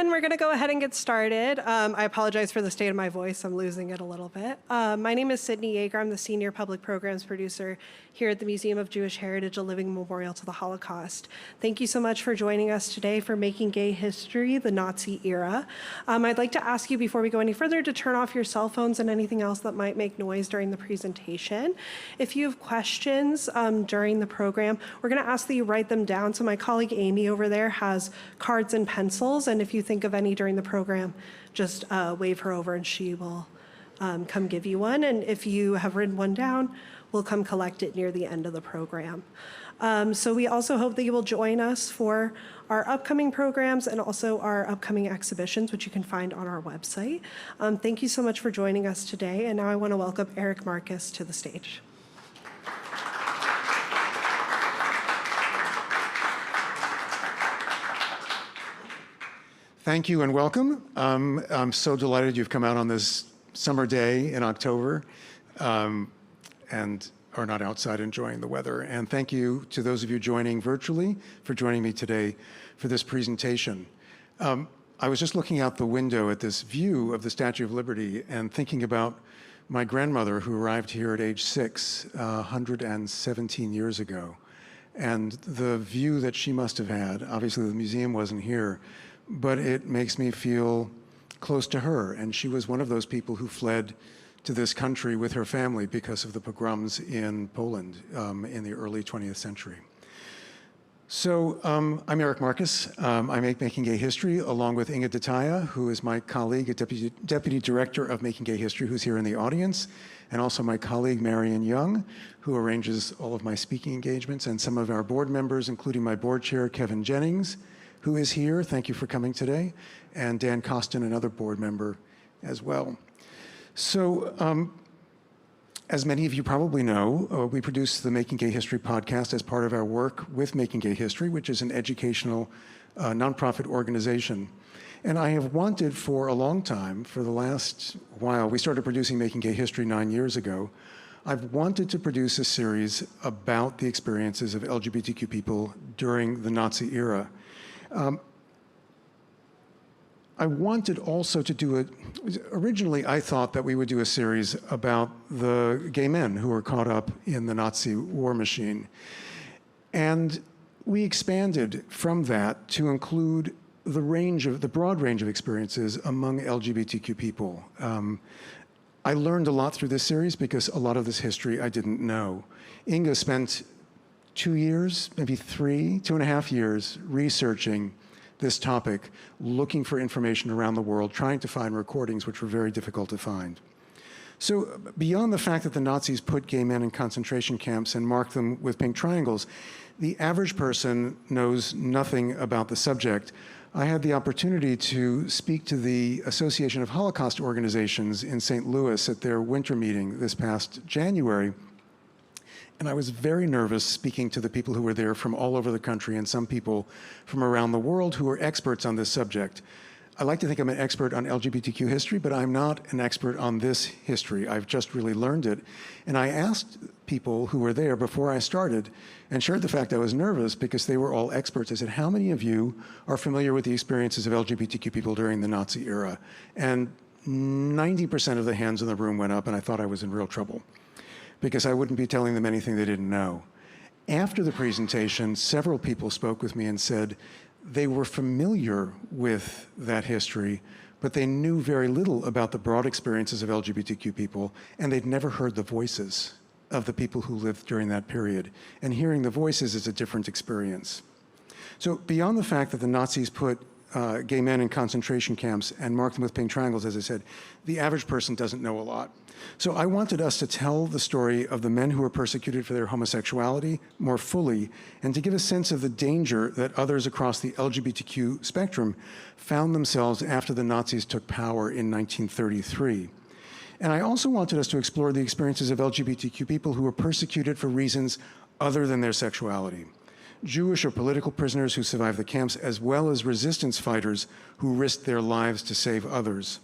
everyone. We're going to go ahead and get started. I apologize for the state of my voice. I'm losing it a little bit. My name is Sydney Yeager. I'm the Senior Public Programs Producer here at the Museum of Jewish Heritage, a living memorial to the Holocaust. Thank you so much for joining us today for Making Gay History, the Nazi Era. I'd like to ask you before we go any further to turn off your cell phones and anything else that might make noise during the presentation. If you have questions during the program, we're going to ask that you write them down. So my colleague Amy over there has cards and pencils, and if you think of any during the program, just wave her over and she will come give you one. And if you have written one down, we'll come collect it near the end of the program. So we also hope that you will join us for our upcoming programs and also our upcoming exhibitions, which you can find on our website. Thank you so much for joining us today. And now I want to welcome Eric Marcus to the stage. Thank you and welcome. I'm so delighted you've come out on this summer day in October and are not outside enjoying the weather. And thank you to those of you joining virtually for joining me today for this presentation. I was just looking out the window at this view of the Statue of Liberty and thinking about my grandmother who arrived here at age 6, 117 years ago. And the view that she must have had, obviously the museum wasn't here, but it makes me feel close to her. And she was one of those people who fled to this country with her family because of the pogroms in Poland in the early 20th century. So I'm Eric Marcus. I make Making Gay History along with Inga Detaya, who is my colleague, a deputy director of Making Gay History, who's here in the audience, and also my colleague Marion Young, who arranges all of my speaking engagements, and some of our board members, including my board chair, Kevin Jennings, who is here. Thank you for coming today. And Dan Costin, another board member as well. So as many of you probably know, we produce the Making Gay History podcast as part of our work with Making Gay History, which is an educational nonprofit organization. And I have wanted for a long time, for the last while, we started producing Making Gay History 9 years ago, I've wanted to produce a series about the experiences of LGBTQ people during the Nazi era. I wanted also to do it, originally I thought that we would do a series about the gay men who were caught up in the Nazi war machine. And we expanded from that to include the broad range of experiences among LGBTQ people. I learned a lot through this series because a lot of this history I didn't know. Inga spent 2 years, maybe 2.5 years, researching this topic, looking for information around the world, trying to find recordings which were very difficult to find. So beyond the fact that the Nazis put gay men in concentration camps and marked them with pink triangles, the average person knows nothing about the subject. I had the opportunity to speak to the Association of Holocaust Organizations in St. Louis at their winter meeting this past January. And I was very nervous speaking to the people who were there from all over the country and some people from around the world who are experts on this subject. I like to think I'm an expert on LGBTQ history, but I'm not an expert on this history. I've just really learned it. And I asked people who were there before I started and shared the fact I was nervous because they were all experts. I said, how many of you are familiar with the experiences of LGBTQ people during the Nazi era? And 90% of the hands in the room went up, and I thought I was in real trouble, because I wouldn't be telling them anything they didn't know. After the presentation, several people spoke with me and said they were familiar with that history, but they knew very little about the broad experiences of LGBTQ people, and they'd never heard the voices of the people who lived during that period. And hearing the voices is a different experience. So beyond the fact that the Nazis put gay men in concentration camps and marked them with pink triangles, as I said, the average person doesn't know a lot. So I wanted us to tell the story of the men who were persecuted for their homosexuality more fully, and to give a sense of the danger that others across the LGBTQ spectrum found themselves after the Nazis took power in 1933. And I also wanted us to explore the experiences of LGBTQ people who were persecuted for reasons other than their sexuality. Jewish or political prisoners who survived the camps, as well as resistance fighters who risked their lives to save others.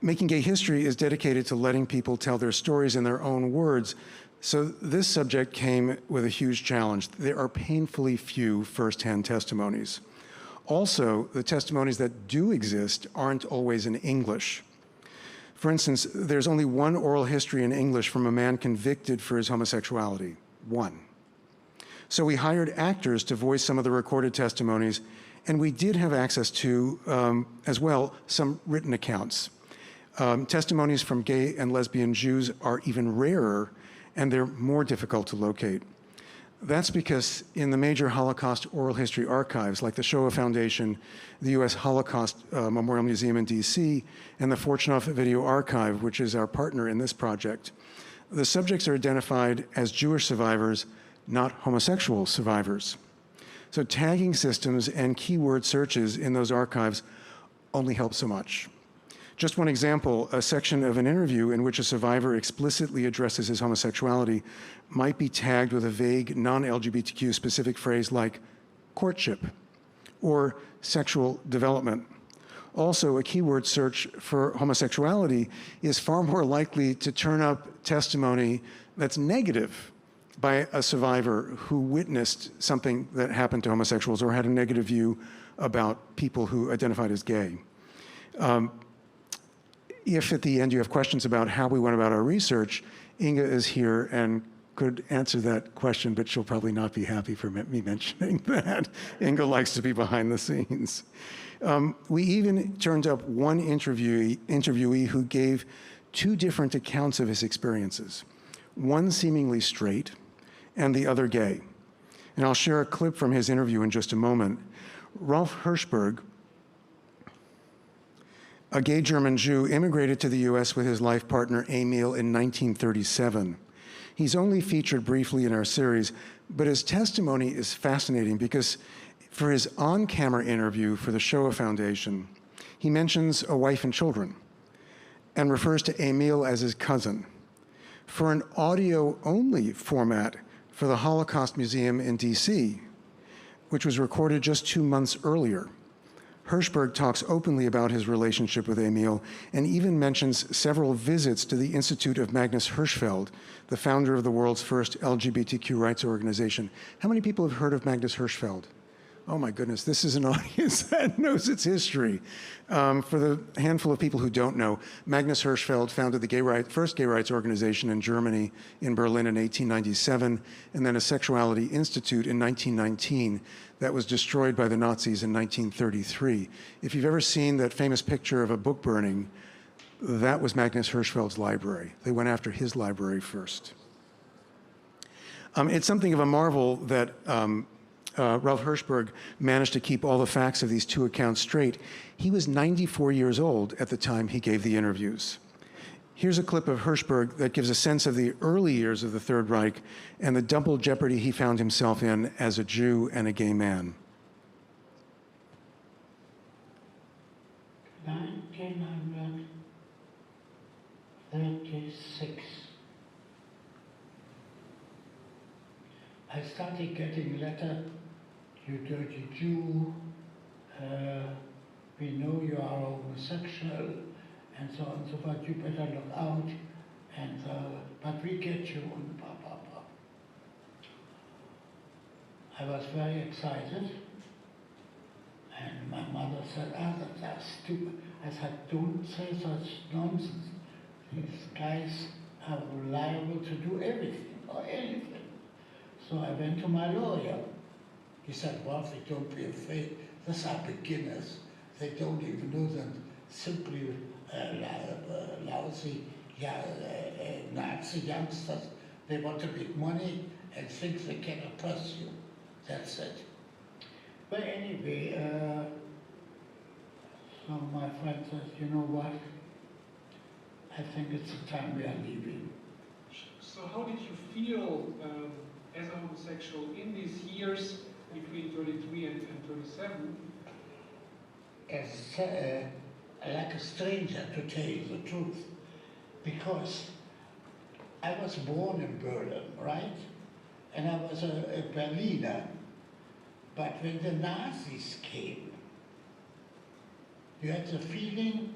Making Gay History is dedicated to letting people tell their stories in their own words, so this subject came with a huge challenge. There are painfully few first-hand testimonies. Also, the testimonies that do exist aren't always in English. For instance, there's only one oral history in English from a man convicted for his homosexuality. One. So we hired actors to voice some of the recorded testimonies, and we did have access to, as well, some written accounts. Testimonies from gay and lesbian Jews are even rarer, and they're more difficult to locate. That's because in the major Holocaust oral history archives, like the Shoah Foundation, the U.S. Holocaust Memorial Museum in D.C., and the Fortunoff Video Archive, which is our partner in this project, the subjects are identified as Jewish survivors, not homosexual survivors. So tagging systems and keyword searches in those archives only help so much. Just one example, a section of an interview in which a survivor explicitly addresses his homosexuality might be tagged with a vague, non-LGBTQ specific phrase like courtship or sexual development. Also, a keyword search for homosexuality is far more likely to turn up testimony that's negative by a survivor who witnessed something that happened to homosexuals or had a negative view about people who identified as gay. If at the end you have questions about how we went about our research, Inga is here and could answer that question, but she'll probably not be happy for me mentioning that. Inga likes to be behind the scenes. We even turned up one interviewee who gave two different accounts of his experiences, one seemingly straight and the other gay. And I'll share a clip from his interview in just a moment. Ralph Hirschberg, a gay German Jew, immigrated to the US with his life partner Emil in 1937. He's only featured briefly in our series, but his testimony is fascinating because for his on-camera interview for the Shoah Foundation, he mentions a wife and children and refers to Emil as his cousin. For an audio-only format for the Holocaust Museum in DC, which was recorded just 2 months earlier, Hirschberg talks openly about his relationship with Emil and even mentions several visits to the Institute of Magnus Hirschfeld, the founder of the world's first LGBTQ rights organization. How many people have heard of Magnus Hirschfeld? Oh my goodness, this is an audience that knows its history. For the handful of people who don't know, Magnus Hirschfeld founded the first gay rights organization in Germany, in Berlin in 1897, and then a sexuality institute in 1919 that was destroyed by the Nazis in 1933. If you've ever seen that famous picture of a book burning, that was Magnus Hirschfeld's library. They went after his library first. It's something of a marvel that Ralph Hirschberg managed to keep all the facts of these two accounts straight. He was 94 years old at the time he gave the interviews. Here's a clip of Hirschberg that gives a sense of the early years of the Third Reich and the double jeopardy he found himself in as a Jew and a gay man. 1936. I started getting letters, you dirty Jew, we know you are homosexual, and so on and so forth, you better look out, and but we get you, and blah, blah, blah. I was very excited, and my mother said, that's stupid. I said, don't say such nonsense. These guys are liable to do everything or anything. So I went to my lawyer. He said, well, don't be afraid. These are beginners. They don't even know that simply lousy Nazi youngsters. They want to make money and think they can oppress you. That's it. But anyway, so my friend says, you know what? I think it's the time we are leaving. So how did you feel as a homosexual in these years between 33 and 37? As like a stranger, to tell you the truth, because I was born in Berlin, right? And I was a Berliner. But when the Nazis came, you had the feeling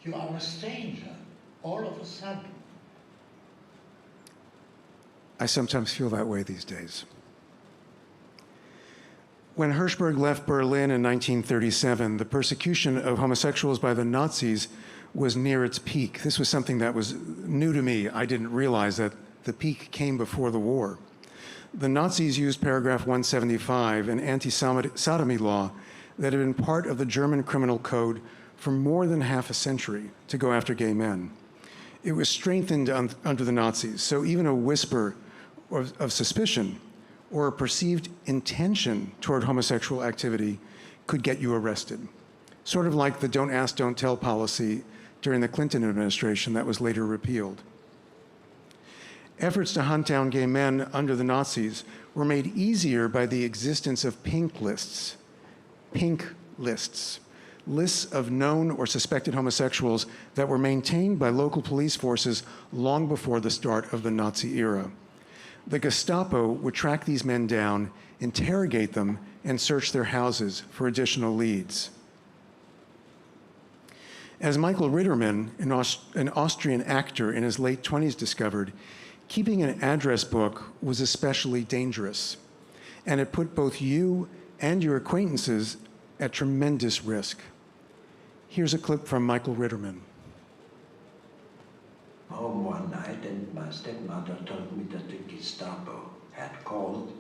you are a stranger, all of a sudden. I sometimes feel that way these days. When Hirschberg left Berlin in 1937, the persecution of homosexuals by the Nazis was near its peak. This was something that was new to me. I didn't realize that the peak came before the war. The Nazis used paragraph 175, an anti-sodomy law that had been part of the German criminal code for more than half a century, to go after gay men. It was strengthened under the Nazis, so even a whisper of suspicion or a perceived intention toward homosexual activity could get you arrested. Sort of like the don't ask, don't tell policy during the Clinton administration that was later repealed. Efforts to hunt down gay men under the Nazis were made easier by the existence of pink lists. Pink lists. Lists of known or suspected homosexuals that were maintained by local police forces long before the start of the Nazi era. The Gestapo would track these men down, interrogate them, and search their houses for additional leads. As Michael Ritterman, an Austrian actor in his late 20s, discovered, keeping an address book was especially dangerous, and it put both you and your acquaintances at tremendous risk. Here's a clip from Michael Ritterman. Home one night, and my stepmother told me that the Gestapo had called,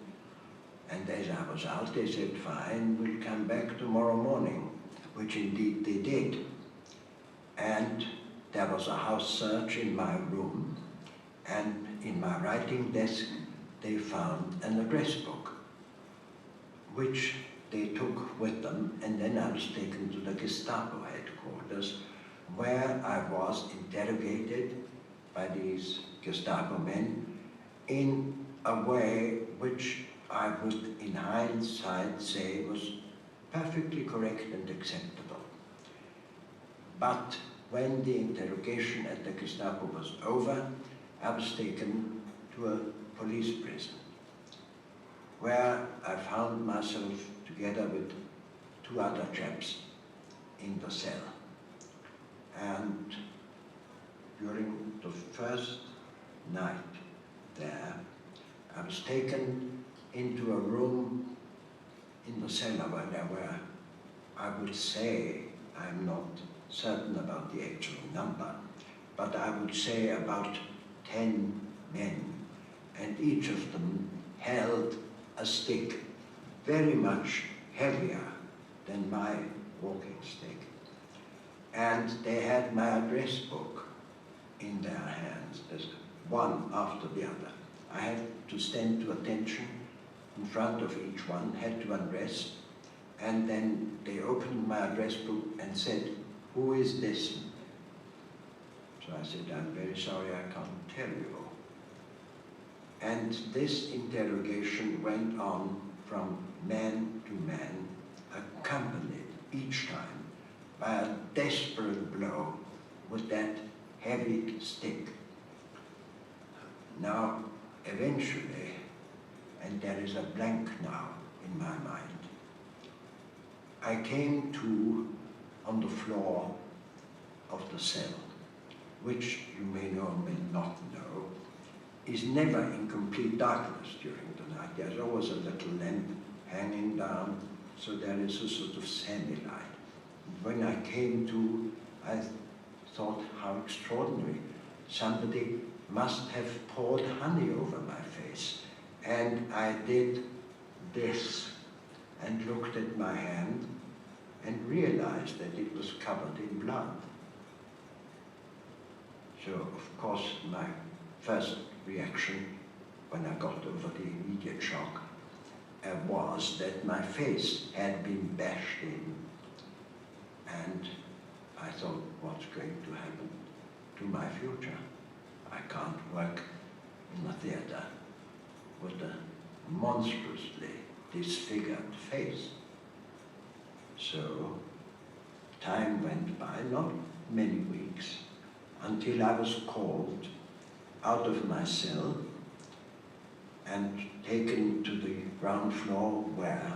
and as I was out, they said, fine, we'll come back tomorrow morning, which indeed they did. And there was a house search in my room, and in my writing desk, they found an address book, which they took with them, and then I was taken to the Gestapo headquarters, where I was interrogated by these Gestapo men in a way which I would, in hindsight, say was perfectly correct and acceptable. But when the interrogation at the Gestapo was over, I was taken to a police prison, where I found myself together with two other chaps in the cell. And during the first night there, I was taken into a room in the cellar where there were, I would say, I'm not certain about the actual number, but I would say about 10 men, and each of them held a stick very much heavier than my walking stick. And they had my address book in their hands, as one after the other. I had to stand to attention in front of each one, had to undress, and then they opened my address book and said, who is this? So I said, I'm very sorry, I can't tell you. And this interrogation went on from man to man, accompanied each time by a desperate blow with that heavy stick. Now, eventually, and there is a blank now in my mind, I came to on the floor of the cell, which you may know or may not know, is never in complete darkness during the night. There's always a little lamp hanging down, so there is a sort of semi-light. When I came to, I thought, how extraordinary. Somebody must have poured honey over my face. And I did this and looked at my hand and realized that it was covered in blood. So, of course, my first reaction when I got over the immediate shock was that my face had been bashed in. And I thought, what's going to happen to my future? I can't work in a theater with a monstrously disfigured face. So time went by, not many weeks, until I was called out of my cell and taken to the ground floor where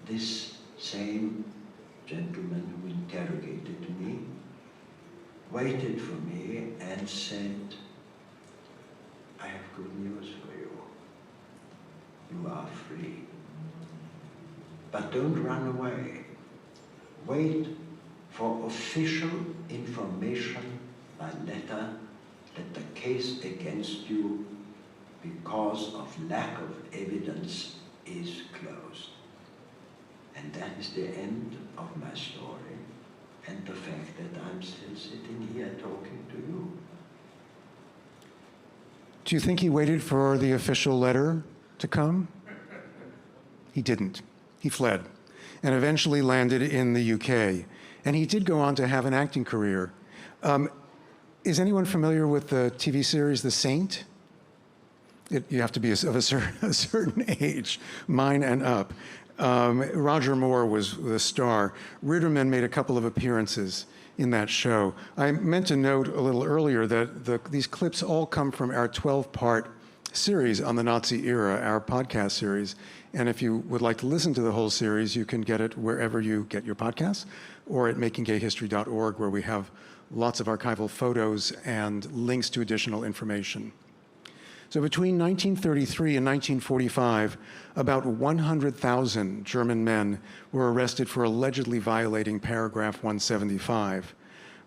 this same gentleman who interrogated me waited for me and said, I have good news for you. You are free. But don't run away. Wait for official information by letter that the case against you, because of lack of evidence, is closed. And that is the end of my story, and the fact that I'm still sitting here talking to you. Do you think he waited for the official letter to come? He didn't. He fled and eventually landed in the UK. And he did go on to have an acting career. Is anyone familiar with the TV series The Saint? You have to be of a certain age, mine and up. Roger Moore was the star. Ritterman made a couple of appearances in that show. I meant to note a little earlier that these clips all come from our 12-part series on the Nazi era, our podcast series. And if you would like to listen to the whole series, you can get it wherever you get your podcasts, or at makinggayhistory.org, where we have lots of archival photos and links to additional information. So between 1933 and 1945, about 100,000 German men were arrested for allegedly violating paragraph 175.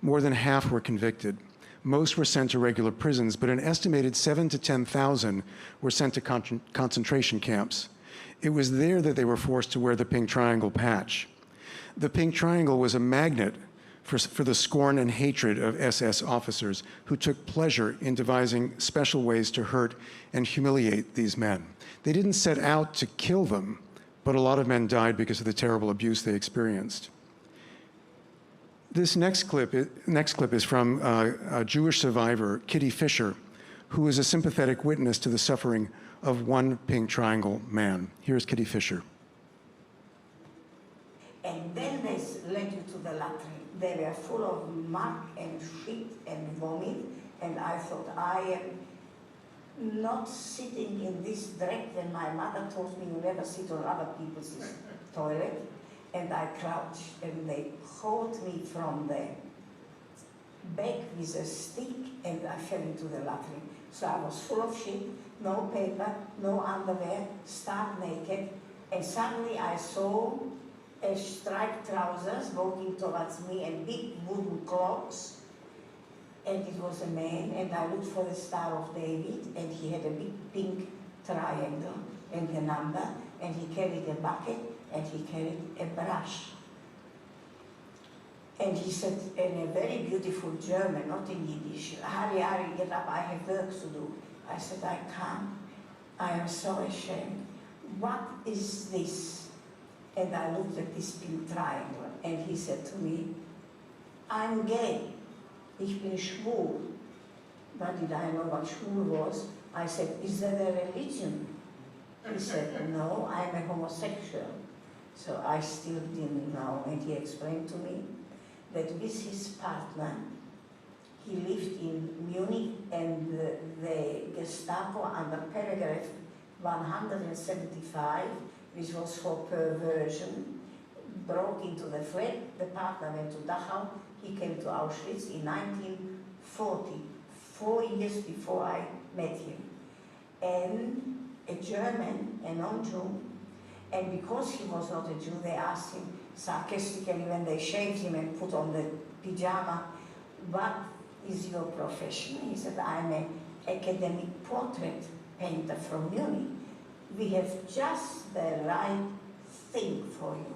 More than half were convicted. Most were sent to regular prisons, but an estimated 7,000 to 10,000 were sent to concentration camps. It was there that they were forced to wear the pink triangle patch. The pink triangle was a magnet for the scorn and hatred of SS officers who took pleasure in devising special ways to hurt and humiliate these men. They didn't set out to kill them, but a lot of men died because of the terrible abuse they experienced. This next clip is from a Jewish survivor, Kitty Fisher, who is a sympathetic witness to the suffering of one pink triangle man. Here's Kitty Fisher. And then they led you to the latrine. They were full of muck and shit and vomit, and I thought, I am not sitting in this dreck when my mother told me you never sit on other people's toilet. And I crouched, and they hauled me from the back with a stick, and I fell into the latrine. So I was full of shit, no paper, no underwear, stark naked, and suddenly I saw a striped trousers walking towards me and big wooden clocks, and it was a man, and I looked for the Star of David, and he had a big pink triangle and a number, and he carried a bucket, and he carried a brush. And he said in a very beautiful German, not in Yiddish, hurry, hurry, get up, I have work to do. I said, I can't. I am so ashamed. What is this? And I looked at this pink triangle, and he said to me, I'm gay. Ich bin schwul. But did I know what schwul was? I said, is that a religion? He said, no, I'm a homosexual. So I still didn't know, and he explained to me that with his partner, he lived in Munich, and the Gestapo under paragraph 175, which was for perversion, broke into the flat. The partner went to Dachau. He came to Auschwitz in 1940, 4 years before I met him. And a German, a non-Jew, and because he was not a Jew, they asked him sarcastically when they shaved him and put on the pyjama, what is your profession? He said, I'm an academic portrait painter from Munich. We have just the right thing for you.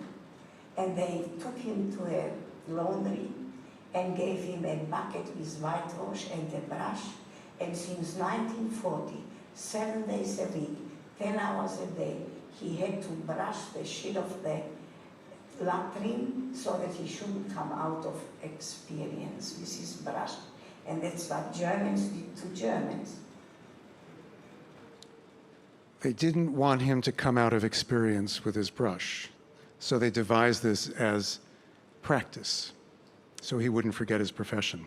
And they took him to a laundry and gave him a bucket with whitewash and a brush. And since 1940, 7 days a week, 10 hours a day, he had to brush the shit of the latrine so that he shouldn't come out of experience with his brush. And that's what Germans did to Germans. They didn't want him to come out of experience with his brush, so they devised this as practice, so he wouldn't forget his profession.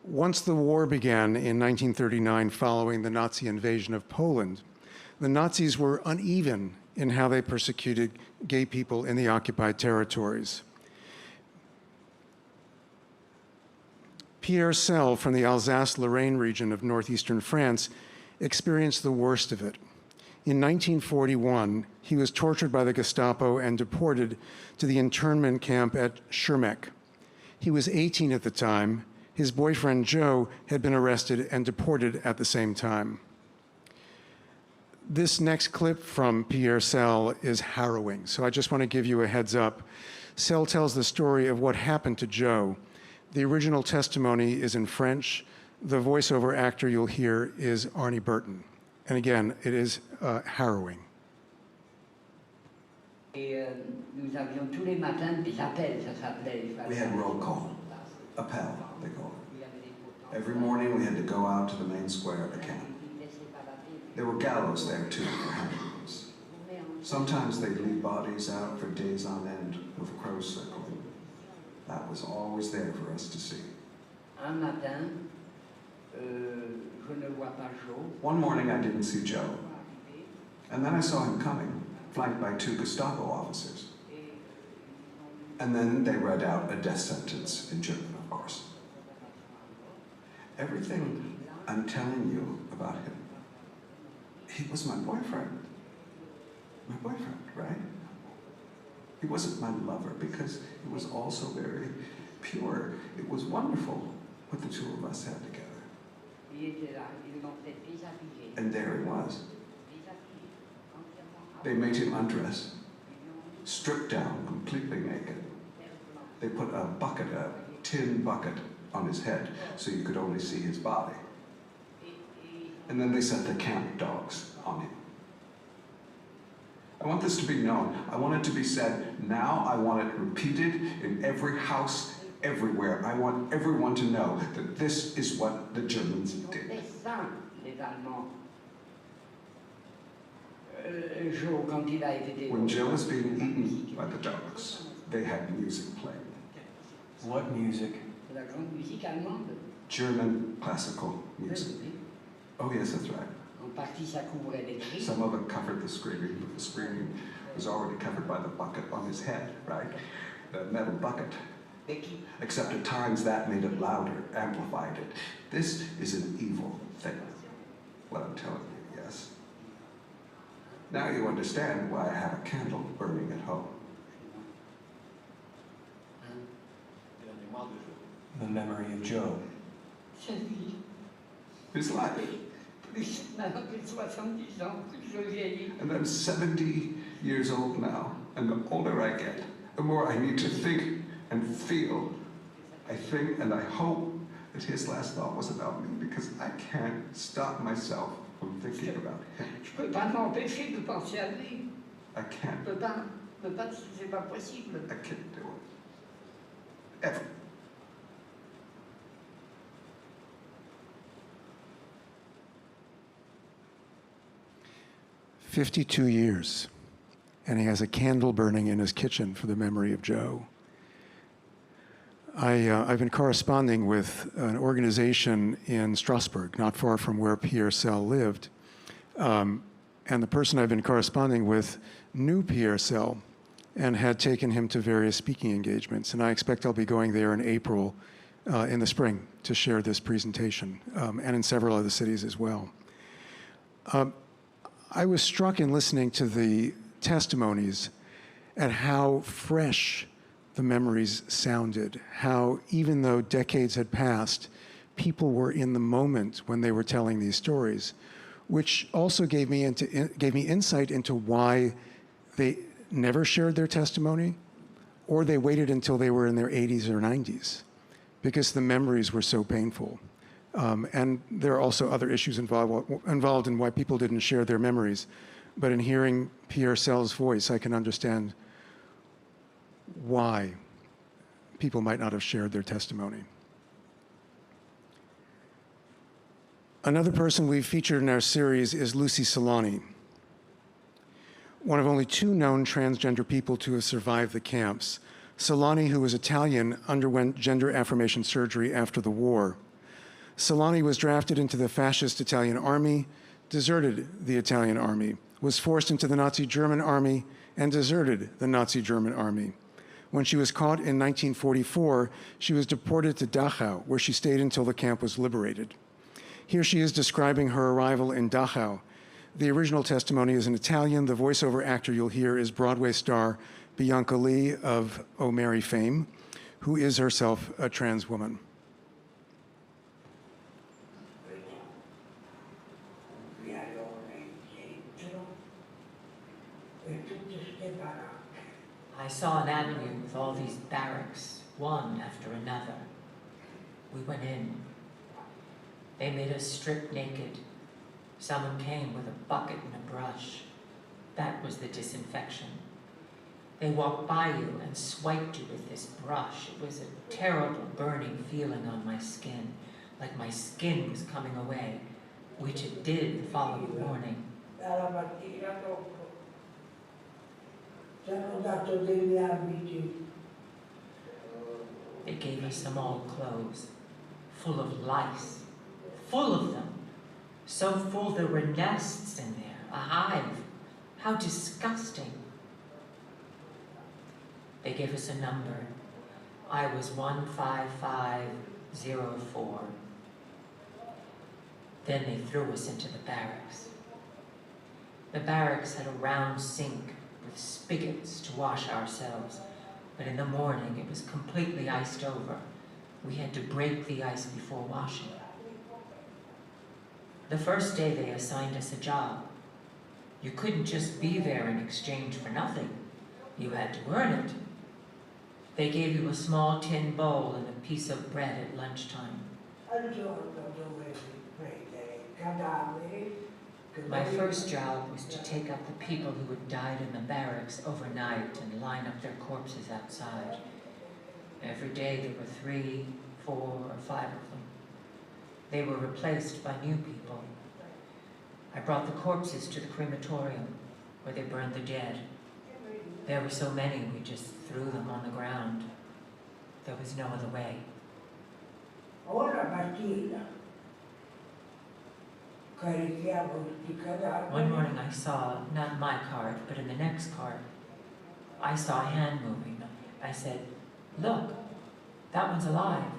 Once the war began in 1939, following the Nazi invasion of Poland, the Nazis were uneven in how they persecuted gay people in the occupied territories. Pierre Seel from the Alsace-Lorraine region of northeastern France experienced the worst of it. In 1941, he was tortured by the Gestapo and deported to the internment camp at Schirmeck. He was 18 at the time. His boyfriend, Joe, had been arrested and deported at the same time. This next clip from Pierre Seel is harrowing, so I just want to give you a heads up. Seel tells the story of what happened to Joe. The original testimony is in French. The voiceover actor you'll hear is Arnie Burton. And again, it is harrowing. Et nous avions tous les matins des appels, ça s'appelait. We had roll call, appel, they call it. Every morning we had to go out to the main square of the camp. There were gallows there too for hangings. Sometimes they'd leave bodies out for days on end with crows circling. That was always there for us to see. Un matin, je ne vois pas Joe. One morning I didn't see Joe, and then I saw him coming, flanked by 2 Gestapo officers. And then they read out a death sentence in German, of course. Everything I'm telling you about him, he was my boyfriend. My boyfriend, right? He wasn't my lover because it was also very pure. It was wonderful what the two of us had together. And there he was. They made him undress, stripped down, completely naked. They put a bucket, a tin bucket, on his head so you could only see his body. And then they sent the camp dogs on him. I want this to be known. I want it to be said now. I want it repeated in every house, everywhere. I want everyone to know that this is what the Germans did. When Joe was being eaten by the dogs, they had music playing. What music? German classical music. Oh yes, that's right. Some of it covered the screaming, but the screaming was already covered by the bucket on his head, right? The metal bucket. Except at times that made it louder, amplified it. This is an evil thing, what I'm telling you, yes? Now you understand why I have a candle burning at home. The memory of Joe. His life. And I'm 70 years old now, and the older I get, the more I need to think and feel. I think and I hope that his last thought was about me, because I can't stop myself from thinking about him. I can't. I can't do it. Ever. "52 years, and he has a candle burning in his kitchen for the memory of Joe." I've been corresponding with an organization in Strasbourg, not far from where Pierre Seel lived. And the person I've been corresponding with knew Pierre Seel and had taken him to various speaking engagements. And I expect I'll be going there in April, in the spring, to share this presentation, and in several other cities as well. I was struck in listening to the testimonies at how fresh the memories sounded, how even though decades had passed, people were in the moment when they were telling these stories, which also gave me insight into why they never shared their testimony, or they waited until they were in their 80s or 90s, because the memories were so painful. And there are also other issues involved in why people didn't share their memories. But in hearing Pierre Seel's voice, I can understand why people might not have shared their testimony. Another person we've featured in our series is Lucy Salani, one of only 2 known transgender people to have survived the camps. Salani, who was Italian, underwent gender affirmation surgery after the war. Salani was drafted into the fascist Italian army, deserted the Italian army, was forced into the Nazi German army, and deserted the Nazi German army. When she was caught in 1944, she was deported to Dachau, where she stayed until the camp was liberated. Here she is describing her arrival in Dachau. The original testimony is in Italian. The voiceover actor you'll hear is Broadway star Bianca Lee of Oh Mary fame, who is herself a trans woman. I saw an avenue with all these barracks, one after another. We went in. They made us strip naked. Someone came with a bucket and a brush. That was the disinfection. They walked by you and swiped you with this brush. It was a terrible burning feeling on my skin, like my skin was coming away, which it did the following morning. They gave us some old clothes, full of lice, full of them. So full there were nests in there, a hive. How disgusting. They gave us a number. I was 15504. Then they threw us into the barracks. The barracks had a round sink with spigots to wash ourselves, but in the morning it was completely iced over. We had to break the ice before washing. The first day they assigned us a job. You couldn't just be there in exchange for nothing. You had to earn it. They gave you a small tin bowl and a piece of bread at lunchtime. My first job was to take up the people who had died in the barracks overnight and line up their corpses outside. Every day there were 3, 4, or 5 of them. They were replaced by new people. I brought the corpses to the crematorium, where they burned the dead. There were so many, we just threw them on the ground. There was no other way. One morning I saw, not my cart, but in the next cart, I saw a hand moving. I said, "Look, that one's alive."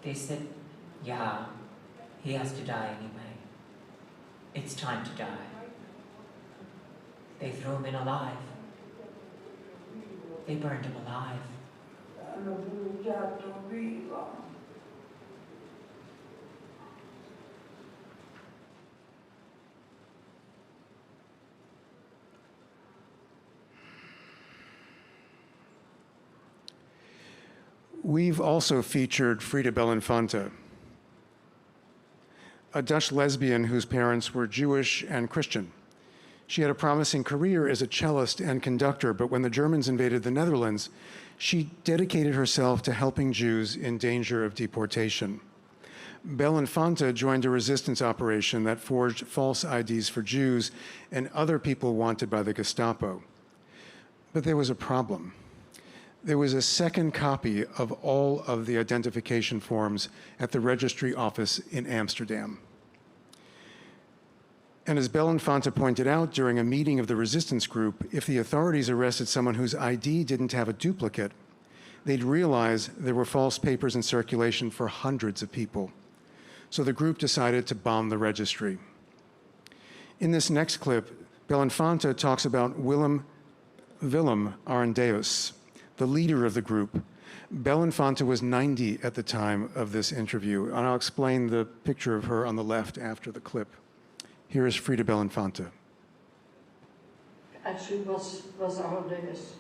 They said, "Yeah, he has to die anyway. It's time to die." They threw him in alive. They burned him alive. We've also featured Frieda Belinfante, a Dutch lesbian whose parents were Jewish and Christian. She had a promising career as a cellist and conductor, but when the Germans invaded the Netherlands, she dedicated herself to helping Jews in danger of deportation. Belinfante joined a resistance operation that forged false IDs for Jews and other people wanted by the Gestapo. But there was a problem. There was a second copy of all of the identification forms at the registry office in Amsterdam. And as Belinfante pointed out during a meeting of the resistance group, if the authorities arrested someone whose ID didn't have a duplicate, they'd realize there were false papers in circulation for hundreds of people. So the group decided to bomb the registry. In this next clip, Belinfante talks about Willem Arendeus, the leader of the group. Belinfante was 90 at the time of this interview, and I'll explain the picture of her on the left after the clip. Here is Frieda Belinfante. Actually was Arendeus,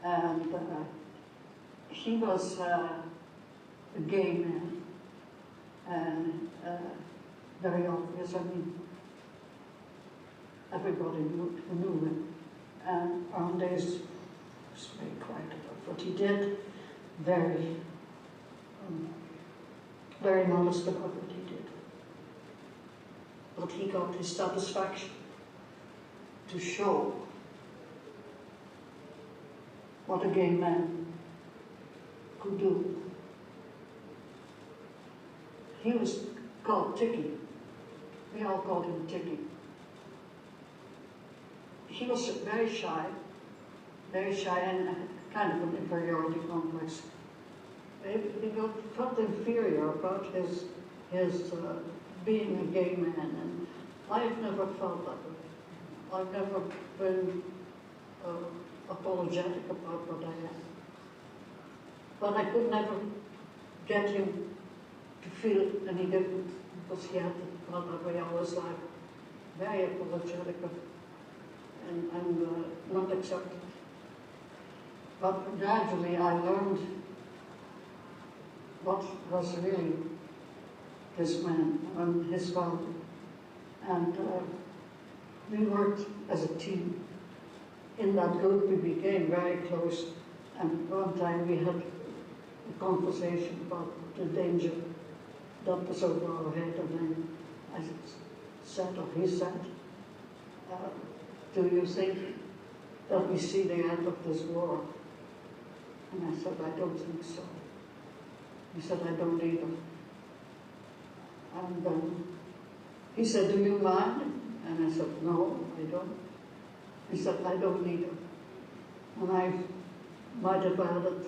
and he was a gay man, and very obvious. I mean, everybody knew him, and Arendeus was very quiet about what he did, very modest about what he did. But he got his satisfaction to show what a gay man could do. He was called Ticky. We all called him Ticky. He was very shy and kind of an inferiority complex. He felt inferior about his being a gay man, I've never felt that way. I've never been apologetic about what I am. But I could never get him to feel any different because he had felt that way. I was like very apologetic and not accepting. But gradually I learned what was really this man and his father. And we worked as a team. In that group we became very close. And one time we had a conversation about the danger that was over our head. And then I said, or he said, do you think that we see the end of this war? And I said, I don't think so. He said, I don't either. And he said, do you mind? And I said, no, I don't. He said, I don't either. And I might have added,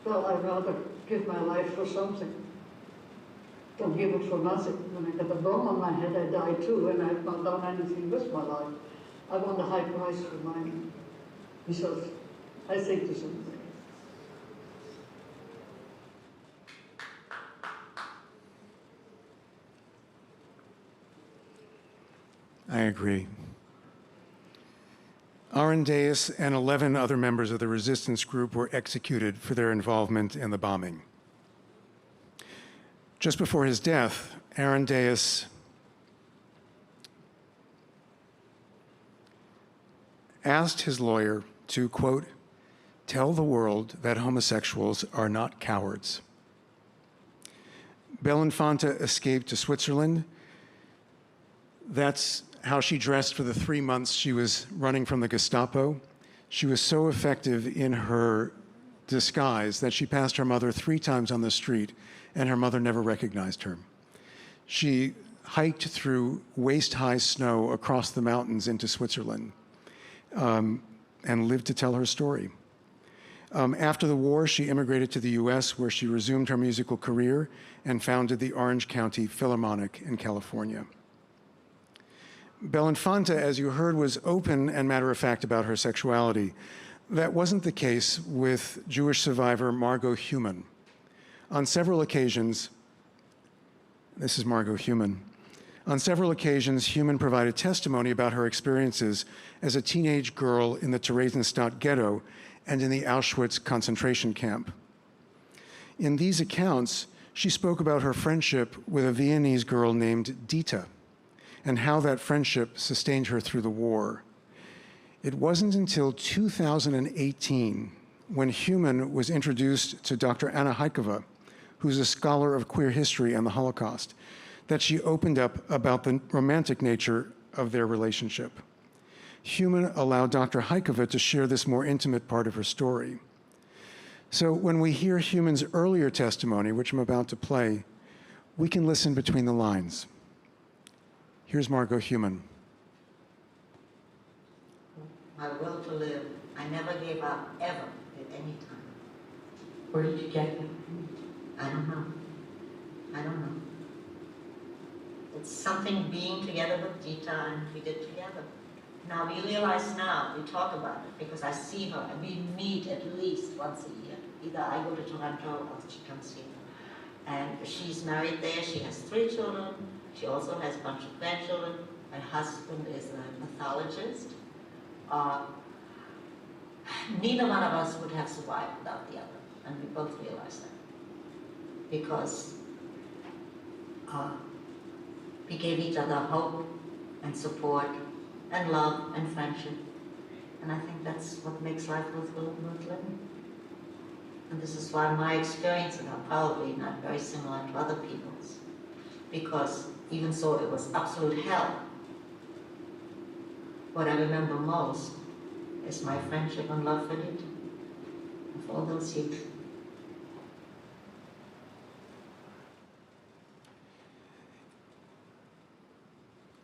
well, I'd rather give my life for something than give it for nothing. When I got a bomb on my head, I died too, and I've not done anything with my life. I want a high price for mine. He says, I think the same thing. I agree. Arendeus and 11 other members of the resistance group were executed for their involvement in the bombing. Just before his death, Arendeus asked his lawyer to, quote, tell the world that homosexuals are not cowards. Belinfante escaped to Switzerland. That's how she dressed for the 3 months she was running from the Gestapo. She was so effective in her disguise that she passed her mother 3 times on the street, and her mother never recognized her. She hiked through waist-high snow across the mountains into Switzerland and lived to tell her story. After the war, she immigrated to the US, where she resumed her musical career and founded the Orange County Philharmonic in California. Belinfante, as you heard, was open and matter-of-fact about her sexuality. That wasn't the case with Jewish survivor Margot Human. On several occasions, this is Margot Human. On several occasions, Human provided testimony about her experiences as a teenage girl in the Theresienstadt ghetto and in the Auschwitz concentration camp. In these accounts, she spoke about her friendship with a Viennese girl named Dita, and how that friendship sustained her through the war. It wasn't until 2018 when Human was introduced to Dr. Anna Heikova, who's a scholar of queer history and the Holocaust, that she opened up about the romantic nature of their relationship. Human allowed Dr. Heikova to share this more intimate part of her story. So when we hear Human's earlier testimony, which I'm about to play, we can listen between the lines. Here's Margot Human. My will to live, I never gave up, ever, at any time. Where did you get them? I don't know. I don't know. It's something being together with Dita, and we did together. Now we realize now, we talk about it, because I see her, and we meet at least once a year. Either I go to Toronto or she comes here. And she's married there, she has 3 children. She also has a bunch of grandchildren. Her husband is a pathologist. Neither one of us would have survived without the other, and we both realize that. Because we gave each other hope and support and love and friendship. And I think that's what makes life worth living. And this is why my experiences are probably not very similar to other people's. Because even so it was absolute hell, what I remember most is my friendship and love for Dita, and for all those years.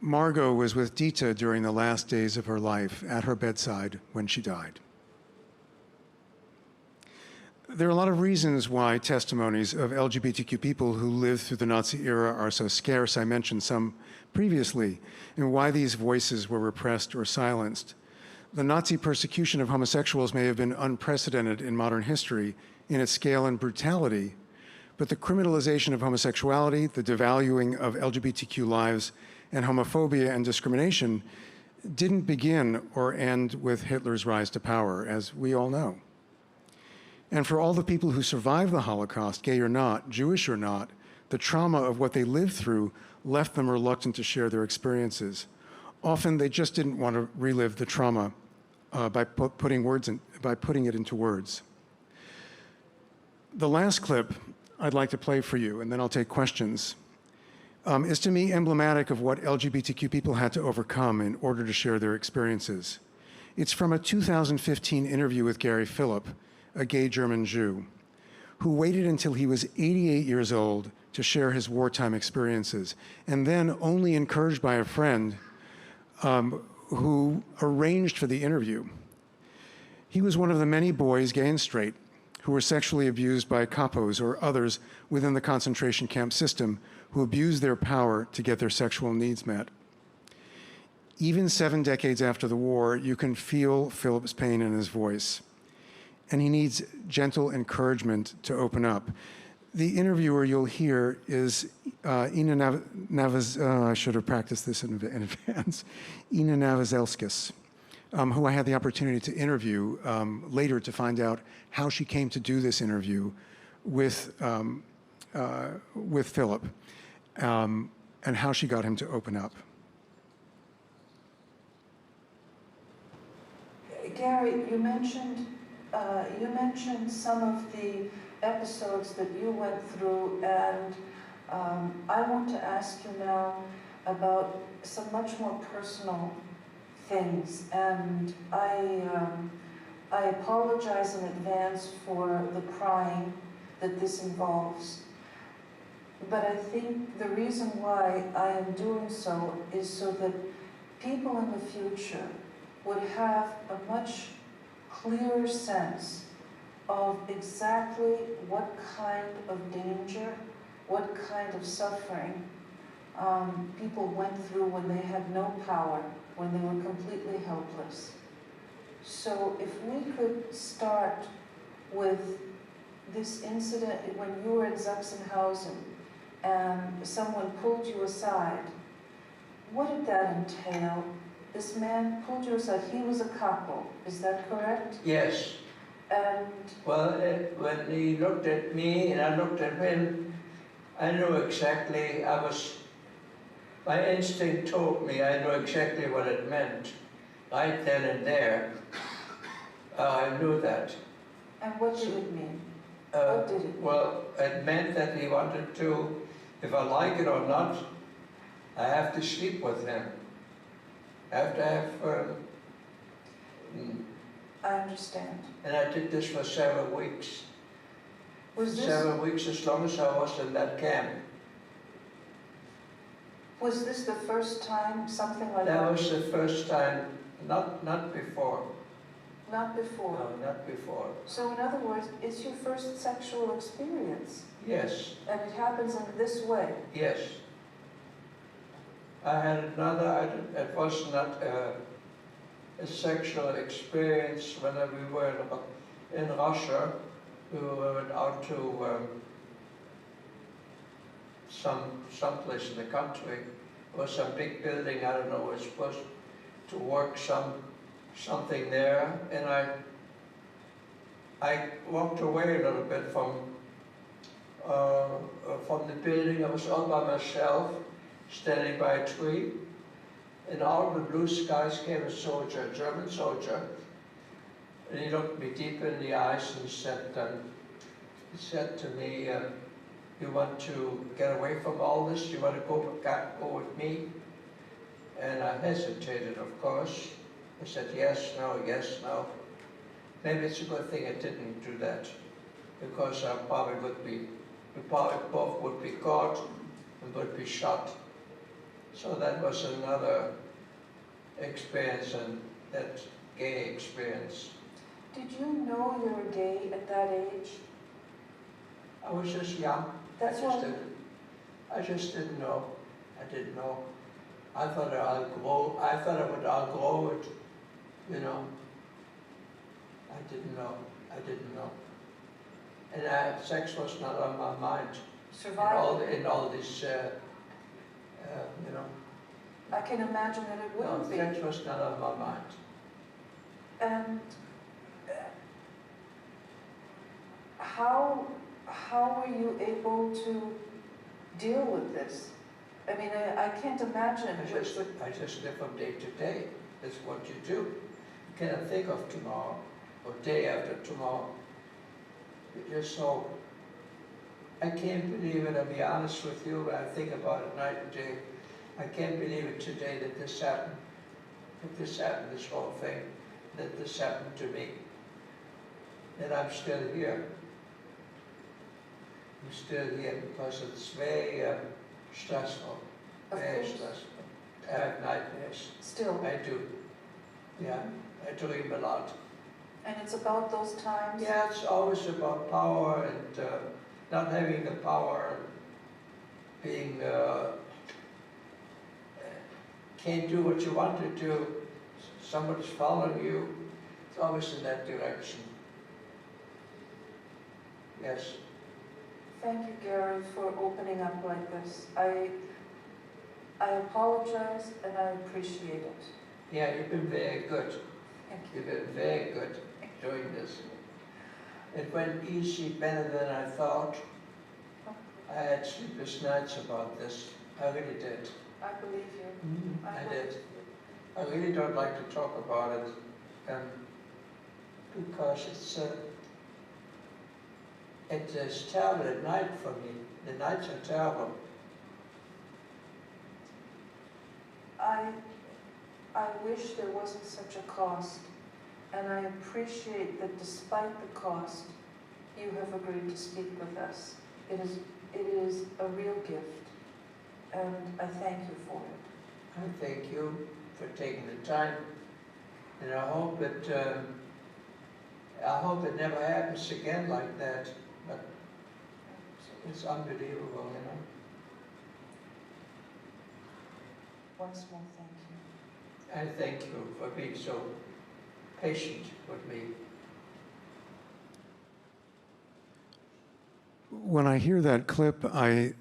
Margot was with Dita during the last days of her life at her bedside when she died. There are a lot of reasons why testimonies of LGBTQ people who lived through the Nazi era are so scarce. I mentioned some previously, and why these voices were repressed or silenced. The Nazi persecution of homosexuals may have been unprecedented in modern history in its scale and brutality, but the criminalization of homosexuality, the devaluing of LGBTQ lives, and homophobia and discrimination didn't begin or end with Hitler's rise to power, as we all know. And for all the people who survived the Holocaust, gay or not, Jewish or not, the trauma of what they lived through left them reluctant to share their experiences. Often they just didn't want to relive the trauma by putting it into words. The last clip I'd like to play for you, and then I'll take questions, is to me emblematic of what LGBTQ people had to overcome in order to share their experiences. It's from a 2015 interview with Gary Philipp, a gay German Jew, who waited until he was 88 years old to share his wartime experiences, and then, only encouraged by a friend, who arranged for the interview. He was one of the many boys, gay and straight, who were sexually abused by capos or others within the concentration camp system who abused their power to get their sexual needs met. Even 7 decades after the war, you can feel Philipp's pain in his voice, and he needs gentle encouragement to open up. The interviewer you'll hear is Ina I should have practiced this in advance, Ina Nawazelskis, who I had the opportunity to interview later to find out how she came to do this interview with Philipp, and how she got him to open up. Gary, you mentioned some of the episodes that you went through, and I want to ask you now about some much more personal things, and I apologize in advance for the crying that this involves. But I think the reason why I am doing so is so that people in the future would have a much clearer sense of exactly what kind of danger, what kind of suffering people went through when they had no power, when they were completely helpless. So if we could start with this incident when you were in Sachsenhausen and someone pulled you aside, what did that entail? This man pulled you aside. He was a capo, is that correct? Yes. And well, when he looked at me and I looked at him, I knew exactly, my instinct told me I knew exactly what it meant. Right then and there, I knew that. And what did it mean? What did it mean? Well, it meant that he wanted to, if I like it or not, I have to sleep with him. I have to have... I understand. And I did this for several weeks. Was this... Several weeks, as long as I was in that camp. Was this the first time something like that? That was the first time, not before. Not before? No, not before. So in other words, it's your first sexual experience? Yes. And it happens in this way? Yes. I had another, it was not a sexual experience when we were in Russia. We went out to some place in the country. There was some big building, I don't know, we were supposed to work something there, and I walked away a little bit from the building. I was all by myself, standing by a tree, and out of the blue skies came a soldier, a German soldier, and he looked me deep in the eyes and said to me, you want to get away from all this? You want to go with me? And I hesitated, of course. I said, yes, no. Maybe it's a good thing I didn't do that, because we probably both would be caught and would be shot. So that was another experience, and that gay experience. Did you know you were gay at that age? I was just young. That's why. I just didn't know. I didn't know. I thought I would outgrow it, you know. I didn't know. And sex was not on my mind. Survival. In all this, you know. I can imagine that it wouldn't be. Sex was not on my mind. And how were you able to deal with this? I mean, I can't imagine. I just live from day to day. That's what you do. You cannot think of tomorrow or day after tomorrow. You just so. I can't believe it. I'll be honest with you. When I think about it night and day, I can't believe it today that this happened. That this happened, this whole thing. That this happened to me. That I'm still here. I'm still here because it's very stressful. Very stressful. I have nightmares. Still. I do. Yeah, I dream a lot. And it's about those times? Yeah, it's always about power and not having the power, being, can't do what you want to do. Somebody's following you. It's always in that direction. Yes. Thank you, Gary, for opening up like this. I apologize and I appreciate it. Yeah, you've been very good. Thank you. You've been very good doing this. It went easy, better than I thought. I had sleepless nights about this. I really did. I believe you. I did. I really don't like to talk about it because it's terrible at night for me. The nights are terrible. I wish there wasn't such a cost, and I appreciate that despite the cost, you have agreed to speak with us. It is a real gift, and I thank you for it. I thank you for taking the time, and I hope it never happens again like that. But it's unbelievable, you know. Once more, thank you. I thank you for being so patient with me. When I hear that clip, I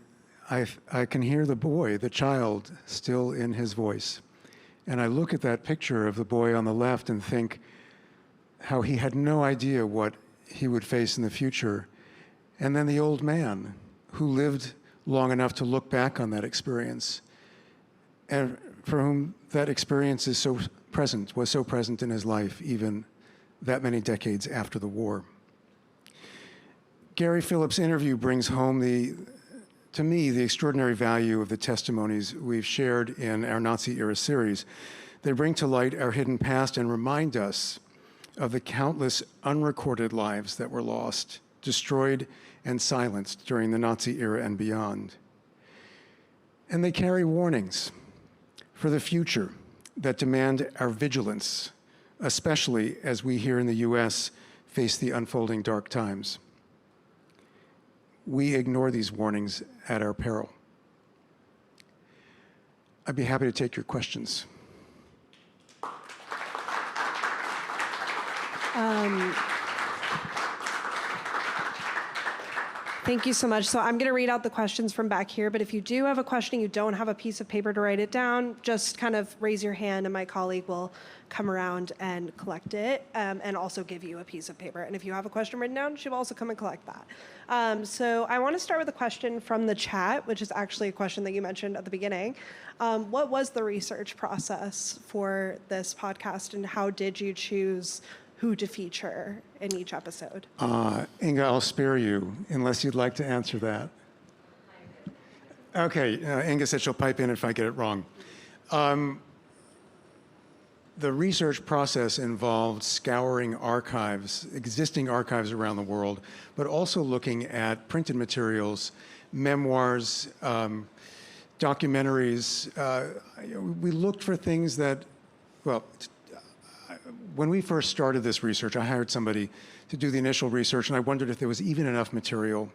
can hear the boy, the child, still in his voice. And I look at that picture of the boy on the left and think how he had no idea what he would face in the future. And then the old man who lived long enough to look back on that experience, and for whom that experience is so present, was so present in his life, even that many decades after the war. Gary Phillips' interview brings home to me, the extraordinary value of the testimonies we've shared in our Nazi-era series. They bring to light our hidden past and remind us of the countless unrecorded lives that were lost, destroyed, and silenced during the Nazi era and beyond. And they carry warnings for the future that demand our vigilance, especially as we here in the US face the unfolding dark times. We ignore these warnings at our peril. I'd be happy to take your questions. Thank you so much. So I'm going to read out the questions from back here, but if you do have a question, you don't have a piece of paper to write it down, just kind of raise your hand and my colleague will come around and collect it and also give you a piece of paper. And if you have a question written down, she will also come and collect that. So I want to start with a question from the chat, which is actually a question that you mentioned at the beginning. What was the research process for this podcast and how did you choose who to feature in each episode? Inga, I'll spare you, unless you'd like to answer that. Okay, Inga said she'll pipe in if I get it wrong. The research process involved scouring archives, existing archives around the world, but also looking at printed materials, memoirs, documentaries. We looked for things that, well, when we first started this research, I hired somebody to do the initial research, and I wondered if there was even enough material.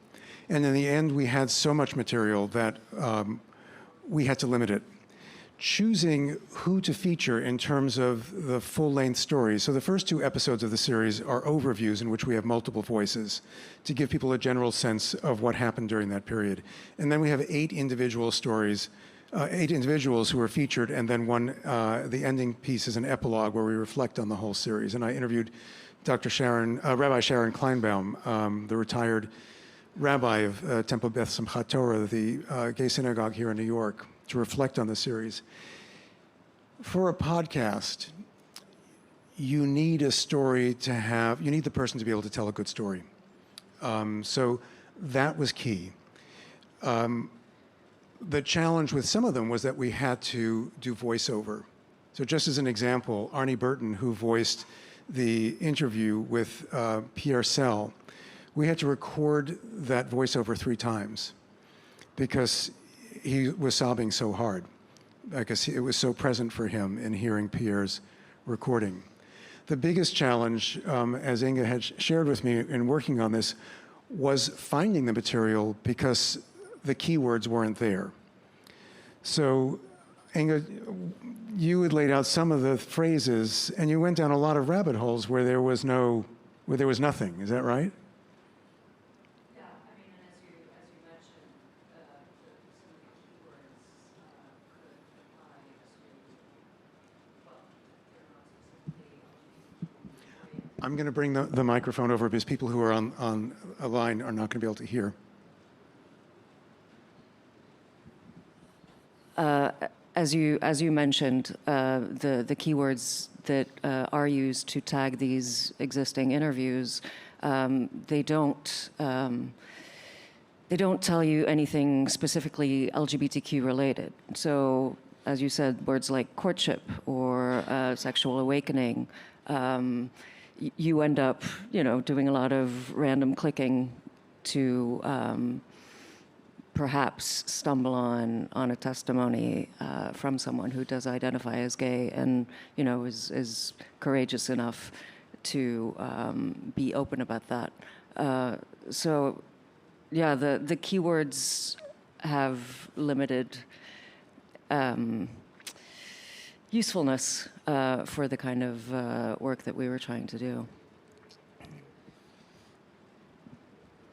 And in the end, we had so much material that we had to limit it. Choosing who to feature in terms of the full-length stories. So the first 2 episodes of the series are overviews in which we have multiple voices to give people a general sense of what happened during that period. And then we have 8 individual stories, 8 individuals who are featured, and then the ending piece is an epilogue where we reflect on the whole series. And I interviewed Rabbi Sharon Kleinbaum, the retired rabbi of Temple Beth Simchat Torah, the gay synagogue here in New York, to reflect on the series. For a podcast, you need a story you need the person to be able to tell a good story. So that was key. The challenge with some of them was that we had to do voiceover. So just as an example, Arnie Burton, who voiced the interview with Pierre Seel, we had to record that voiceover 3 times because he was sobbing so hard, because it was so present for him in hearing Pierre's recording. The biggest challenge, as Inga had shared with me in working on this, was finding the material because the keywords weren't there. So, Inga, you had laid out some of the phrases, and you went down a lot of rabbit holes where there was nothing. Is that right? I'm going to bring the microphone over because people who are on a line are not going to be able to hear. As you mentioned, the keywords that are used to tag these existing interviews, they don't tell you anything specifically LGBTQ related. So, as you said, words like courtship or sexual awakening. You end up, doing a lot of random clicking to perhaps stumble on a testimony from someone who does identify as gay and, is courageous enough to be open about that. So, yeah, the keywords have limited usefulness for the kind of work that we were trying to do.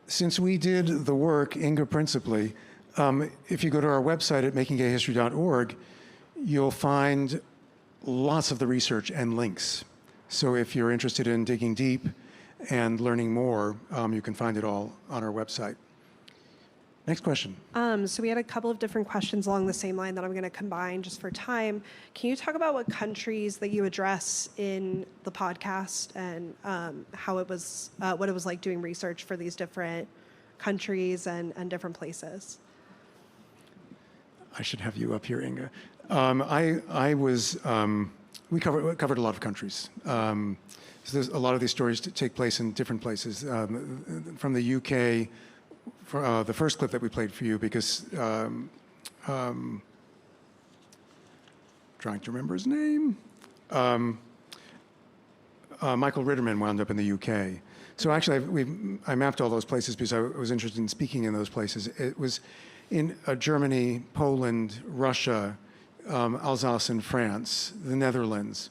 Since we did the work, Inga principally, if you go to our website at makinggayhistory.org, you'll find lots of the research and links. So if you're interested in digging deep and learning more, you can find it all on our website. Next question. So we had a couple of different questions along the same line that I'm going to combine just for time. Can you talk about what countries that you address in the podcast and how it was, what it was like doing research for these different countries and different places? I should have you up here, Inga. We covered a lot of countries. So there's a lot of these stories take place in different places. From the UK, for, the first clip that we played for you, because trying to remember his name. Michael Ritterman wound up in the UK. So actually, I mapped all those places because I was interested in speaking in those places. It was in Germany, Poland, Russia, Alsace and France, the Netherlands.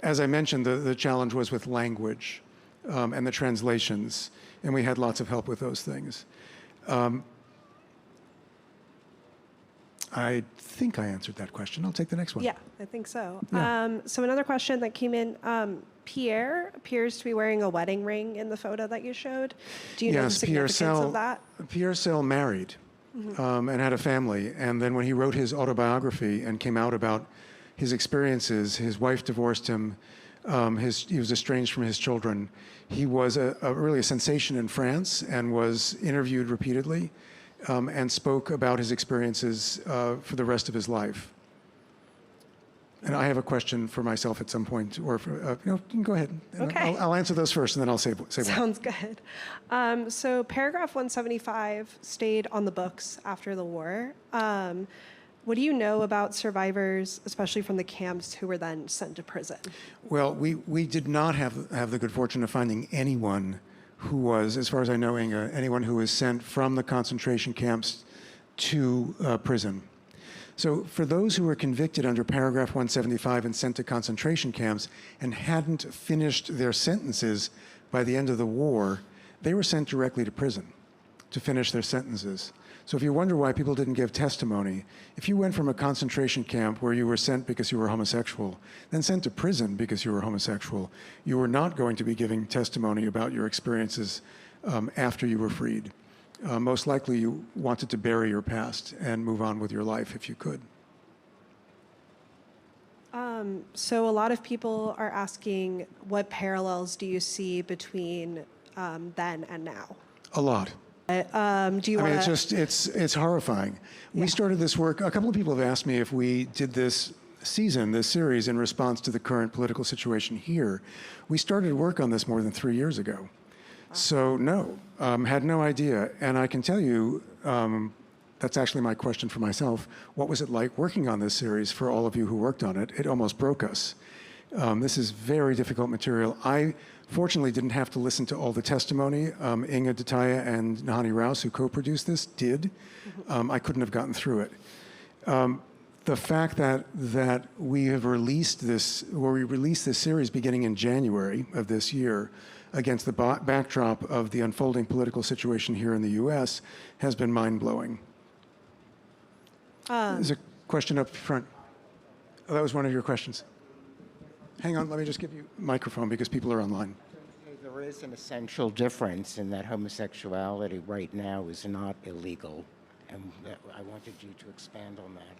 As I mentioned, the challenge was with language and the translations, and we had lots of help with those things. I think I answered that question. I'll take the next one. Yeah, I think so. Yeah. So another question that came in, Pierre appears to be wearing a wedding ring in the photo that you showed. Do you know the significance of that? Pierre Seel married and had a family, and then when he wrote his autobiography and came out about his experiences, his wife divorced him, he was estranged from his children. He was really a sensation in France and was interviewed repeatedly and spoke about his experiences for the rest of his life. And I have a question for myself at some point, or for, you can go ahead. Okay. I'll answer those first, and then I'll say one. Sounds good. So paragraph 175 stayed on the books after the war. When What do you know about survivors, especially from the camps, who were then sent to prison? Well, we did not have the good fortune of finding anyone who was, as far as I know, Inga, anyone who was sent from the concentration camps to prison. So for those who were convicted under paragraph 175 and sent to concentration camps and hadn't finished their sentences by the end of the war, they were sent directly to prison to finish their sentences. So if you wonder why people didn't give testimony, if you went from a concentration camp where you were sent because you were homosexual, then sent to prison because you were homosexual, you were not going to be giving testimony about your experiences after you were freed. Most likely you wanted to bury your past and move on with your life if you could. So a lot of people are asking, what parallels do you see between then and now? A lot. Do you I mean, want it's horrifying. We started this work, a couple of people have asked me if we did this series in response to the current political situation here. We started work on this more than 3 years ago. So no, had no idea. And I can tell you, that's actually my question for myself. What was it like working on this series for all of you who worked on it? It almost broke us. This is very difficult material. I fortunately didn't have to listen to all the testimony. Inga Dataya and Nahani Rouse, who co-produced this, did. I couldn't have gotten through it. The fact that we have released this, or we released this series beginning in January of this year, against the backdrop of the unfolding political situation here in the US, has been mind-blowing. There's a question up front. Oh, that was one of your questions. Hang on, let me just give you a microphone because people are online. There is an essential difference in that homosexuality right now is not illegal, and I wanted you to expand on that.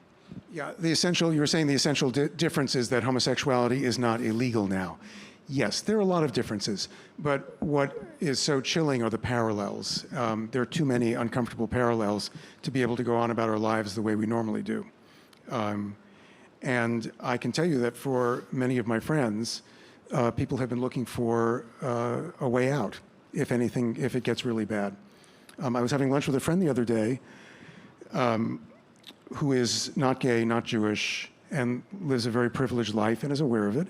Yeah, you were saying the essential difference is that homosexuality is not illegal now. Yes, there are a lot of differences, but what is so chilling are the parallels. There are too many uncomfortable parallels to be able to go on about our lives the way we normally do. And I can tell you that for many of my friends, people have been looking for a way out, if anything, if it gets really bad. I was having lunch with a friend the other day who is not gay, not Jewish, and lives a very privileged life and is aware of it.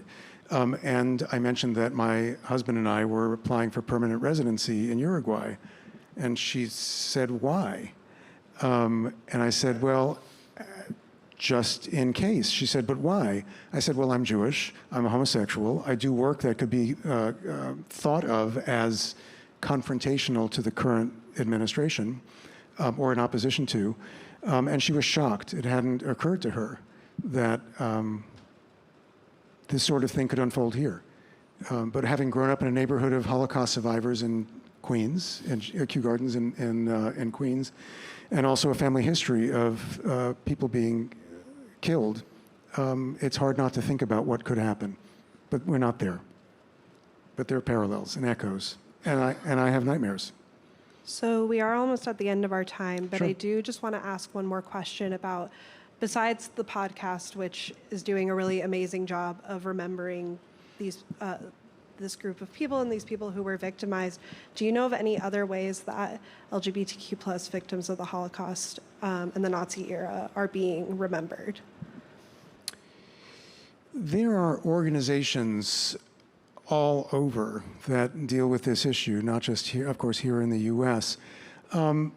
And I mentioned that my husband and I were applying for permanent residency in Uruguay. And she said, why? And I said, well, just in case. She said, but why? I said, well, I'm Jewish, I'm a homosexual, I do work that could be thought of as confrontational to the current administration, or in opposition to. And she was shocked. It hadn't occurred to her that this sort of thing could unfold here. But having grown up in a neighborhood of Holocaust survivors in Queens, in Kew Gardens in Queens, and also a family history of people being killed, it's hard not to think about what could happen. But we're not there. But there are parallels and echoes. And I have nightmares. So we are almost at the end of our time, but Sure. I do just want to ask one more question about, besides the podcast, which is doing a really amazing job of remembering these, this group of people and these people who were victimized, do you know of any other ways that LGBTQ plus victims of the Holocaust and the Nazi era are being remembered? There are organizations all over that deal with this issue, not just here, of course, here in the US. I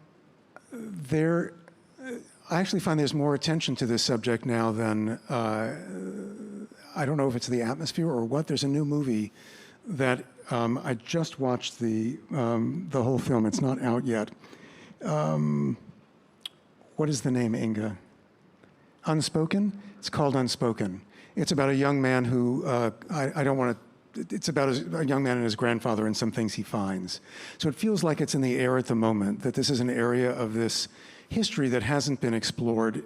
actually find there's more attention to this subject now than, I don't know if it's the atmosphere or what. There's a new movie that I just watched the whole film. It's not out yet. What is the name, Inga? Unspoken? It's called Unspoken. It's about a young man who, I don't want to, it's about a young man and his grandfather and some things he finds. So it feels like it's in the air at the moment, that this is an area of this history that hasn't been explored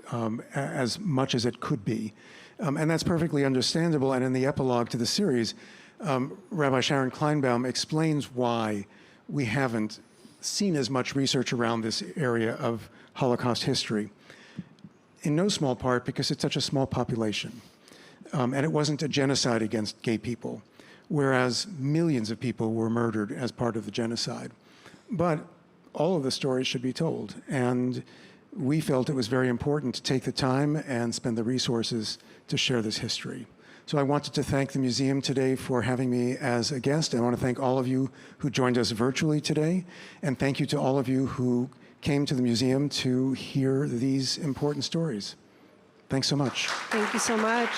as much as it could be. And that's perfectly understandable. And in the epilogue to the series, Rabbi Sharon Kleinbaum explains why we haven't seen as much research around this area of Holocaust history. In no small part because it's such a small population. And it wasn't a genocide against gay people, whereas millions of people were murdered as part of the genocide. But all of the stories should be told. And we felt it was very important to take the time and spend the resources to share this history. So I wanted to thank the museum today for having me as a guest. I want to thank all of you who joined us virtually today, and thank you to all of you who came to the museum to hear these important stories. Thanks so much. Thank you so much.